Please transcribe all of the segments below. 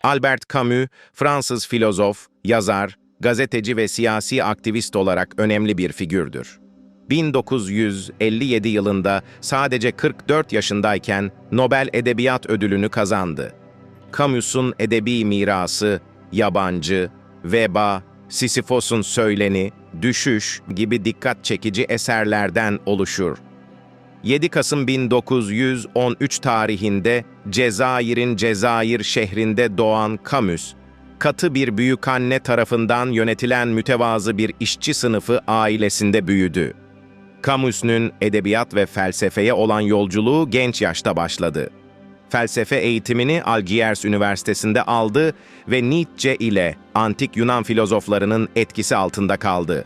Albert Camus, Fransız filozof, yazar, gazeteci ve siyasi aktivist olarak önemli bir figürdür. 1957 yılında sadece 44 yaşındayken Nobel Edebiyat Ödülünü kazandı. Camus'un edebi mirası, Yabancı, Veba, Sisyphos'un Söyleni, Düşüş gibi dikkat çekici eserlerden oluşur. 7 Kasım 1913 tarihinde Cezayir'in Cezayir şehrinde doğan Camus, katı bir büyükanne tarafından yönetilen mütevazı bir işçi sınıfı ailesinde büyüdü. Camus'un edebiyat ve felsefeye olan yolculuğu genç yaşta başladı. Felsefe eğitimini Algiers Üniversitesi'nde aldı ve Nietzsche ile antik Yunan filozoflarının etkisi altında kaldı.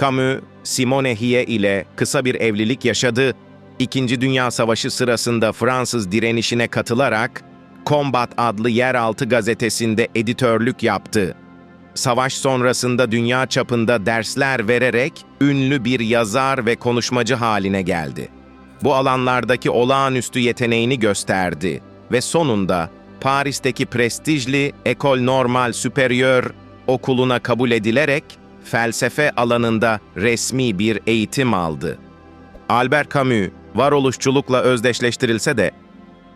Camus, Simone Hie ile kısa bir evlilik yaşadı. İkinci Dünya Savaşı sırasında Fransız direnişine katılarak Combat adlı yeraltı gazetesinde editörlük yaptı. Savaş sonrasında dünya çapında dersler vererek ünlü bir yazar ve konuşmacı haline geldi. Bu alanlardaki olağanüstü yeteneğini gösterdi ve sonunda Paris'teki prestijli École Normale Supérieure okuluna kabul edilerek felsefe alanında resmi bir eğitim aldı. Albert Camus, varoluşçulukla özdeşleştirilse de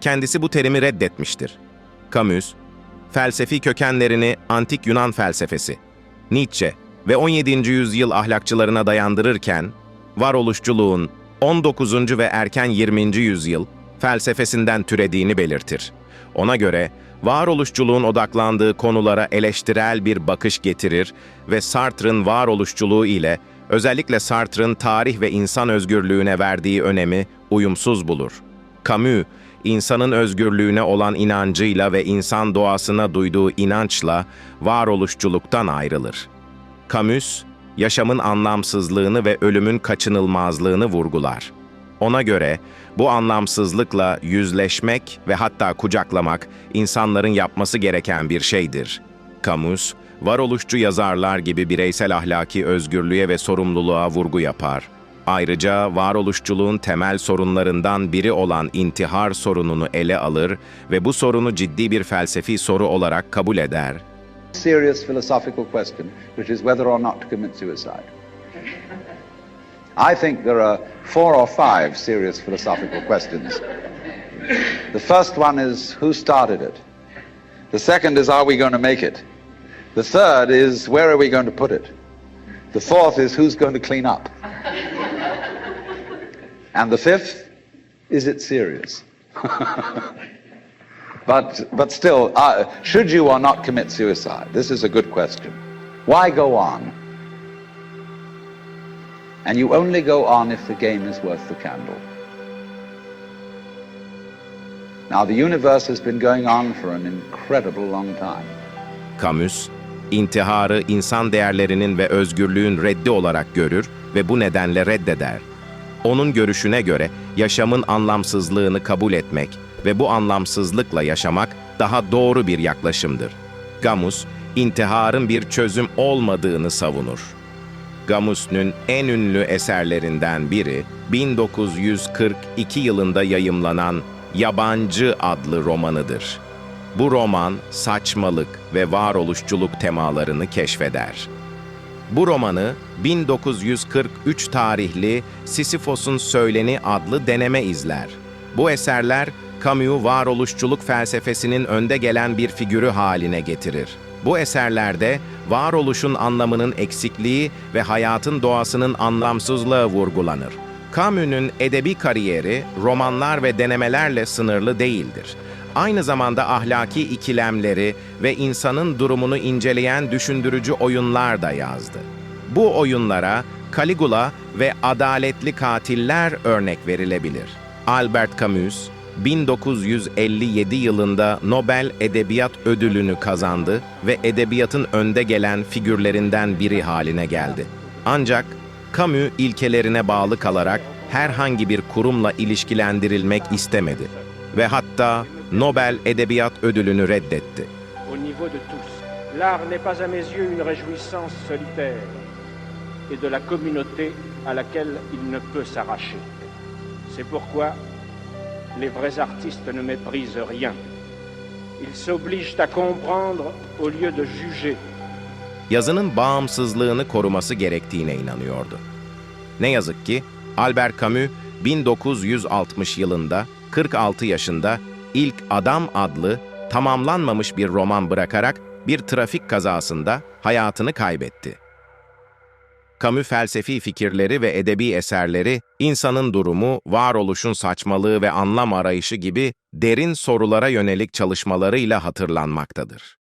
kendisi bu terimi reddetmiştir. Camus, felsefi kökenlerini antik Yunan felsefesi, Nietzsche ve 17. yüzyıl ahlakçılarına dayandırırken, varoluşçuluğun 19. ve erken 20. yüzyıl felsefesinden türediğini belirtir. Ona göre, varoluşçuluğun odaklandığı konulara eleştirel bir bakış getirir ve Sartre'ın varoluşçuluğu ile özellikle Sartre'ın tarih ve insan özgürlüğüne verdiği önemi uyumsuz bulur. Camus, insanın özgürlüğüne olan inancıyla ve insan doğasına duyduğu inançla varoluşçuluktan ayrılır. Camus, yaşamın anlamsızlığını ve ölümün kaçınılmazlığını vurgular. Ona göre bu anlamsızlıkla yüzleşmek ve hatta kucaklamak insanların yapması gereken bir şeydir. Camus, varoluşçu yazarlar gibi bireysel ahlaki özgürlüğe ve sorumluluğa vurgu yapar. Ayrıca varoluşçuluğun temel sorunlarından biri olan intihar sorununu ele alır ve bu sorunu ciddi bir felsefi soru olarak kabul eder. Serious philosophical question, which is whether or not to commit suicide. I think there are 4 or 5 serious philosophical questions. The first one is, who started it? The second is, are we going to make it? The third is, where are we going to put it? The fourth is, who's going to clean up? And the fifth, is it serious? But still, should you or not commit suicide? This is a good question. Why go on? And you only go on if the game is worth the candle. Now, the universe has been going on for an incredible long time. Camus, intiharı insan değerlerinin ve özgürlüğün reddi olarak görür ve bu nedenle reddeder. Onun görüşüne göre yaşamın anlamsızlığını kabul etmek ve bu anlamsızlıkla yaşamak daha doğru bir yaklaşımdır. Camus, intiharın bir çözüm olmadığını savunur. Camus'un en ünlü eserlerinden biri, 1942 yılında yayımlanan Yabancı adlı romanıdır. Bu roman, saçmalık ve varoluşçuluk temalarını keşfeder. Bu romanı, 1943 tarihli Sisyphos'un Söyleni adlı deneme izler. Bu eserler, Camus varoluşçuluk felsefesinin önde gelen bir figürü haline getirir. Bu eserlerde varoluşun anlamının eksikliği ve hayatın doğasının anlamsızlığı vurgulanır. Camus'un edebi kariyeri romanlar ve denemelerle sınırlı değildir. Aynı zamanda ahlaki ikilemleri ve insanın durumunu inceleyen düşündürücü oyunlar da yazdı. Bu oyunlara Caligula ve Adaletli Katiller örnek verilebilir. Albert Camus, 1957 yılında Nobel Edebiyat Ödülünü kazandı ve edebiyatın önde gelen figürlerinden biri haline geldi. Ancak Camus ilkelerine bağlı kalarak herhangi bir kurumla ilişkilendirilmek istemedi ve hatta Nobel Edebiyat Ödülünü reddetti. Au niveau de tous, l'art n'est pas à mes yeux une réjouissance solitaire et de la communauté à laquelle il ne peut s'arracher. C'est pourquoi les vrais artistes ne méprisent rien Ils s'obligent à comprendre au lieu de juger. Yazının bağımsızlığını koruması gerektiğine inanıyordu. Ne yazık ki Albert Camus 1960 yılında 46 yaşında ilk Adam adlı tamamlanmamış bir roman bırakarak bir trafik kazasında hayatını kaybetti. Camus felsefi fikirleri ve edebi eserleri insanın durumu, varoluşun saçmalığı ve anlam arayışı gibi derin sorulara yönelik çalışmalarıyla hatırlanmaktadır.